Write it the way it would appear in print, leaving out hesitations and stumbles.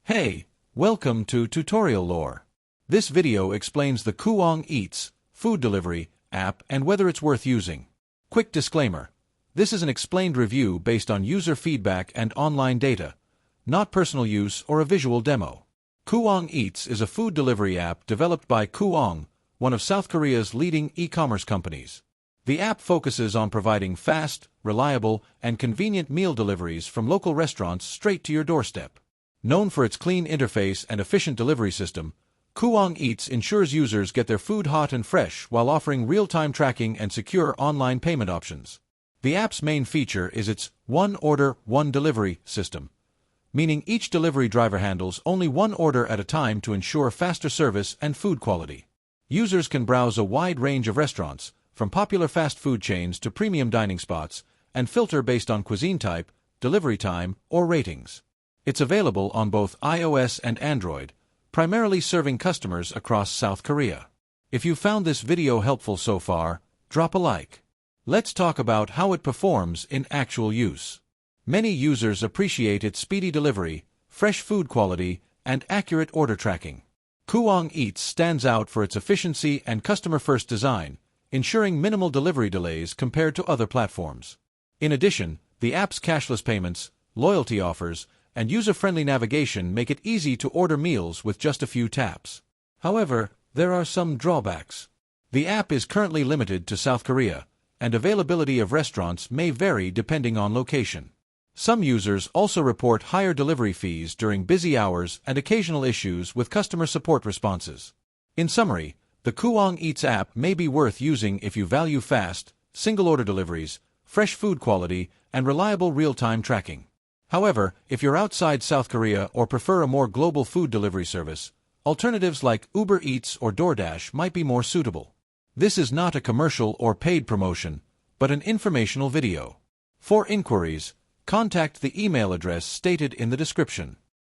Hey, welcome to Tutorial Lore. This video explains the Coupang Eats food delivery app and whether it's worth using. Quick disclaimer. This is an explained review based on user feedback and online data, not personal use or a visual demo. Coupang Eats is a food delivery app developed by Coupang, one of South Korea's leading e-commerce companies. The app focuses on providing fast, reliable, and convenient meal deliveries from local restaurants straight to your doorstep. Known for its clean interface and efficient delivery system, Coupang Eats ensures users get their food hot and fresh while offering real-time tracking and secure online payment options. The app's main feature is its one order, one delivery system, meaning each delivery driver handles only one order at a time to ensure faster service and food quality. Users can browse a wide range of restaurants, from popular fast food chains to premium dining spots, and filter based on cuisine type, delivery time, or ratings. It's available on both iOS and Android, primarily serving customers across South Korea. If you found this video helpful so far, drop a like. Let's talk about how it performs in actual use. Many users appreciate its speedy delivery, fresh food quality, and accurate order tracking. Coupang Eats stands out for its efficiency and customer-first design, ensuring minimal delivery delays compared to other platforms. In addition, the app's cashless payments, loyalty offers, and user-friendly navigation make it easy to order meals with just a few taps. However, there are some drawbacks. The app is currently limited to South Korea, and availability of restaurants may vary depending on location. Some users also report higher delivery fees during busy hours and occasional issues with customer support responses. In summary, the Coupang Eats app may be worth using if you value fast, single-order deliveries, fresh food quality, and reliable real-time tracking. However, if you're outside South Korea or prefer a more global food delivery service, alternatives like Uber Eats or DoorDash might be more suitable. This is not a commercial or paid promotion, but an informational video. For inquiries, contact the email address stated in the description.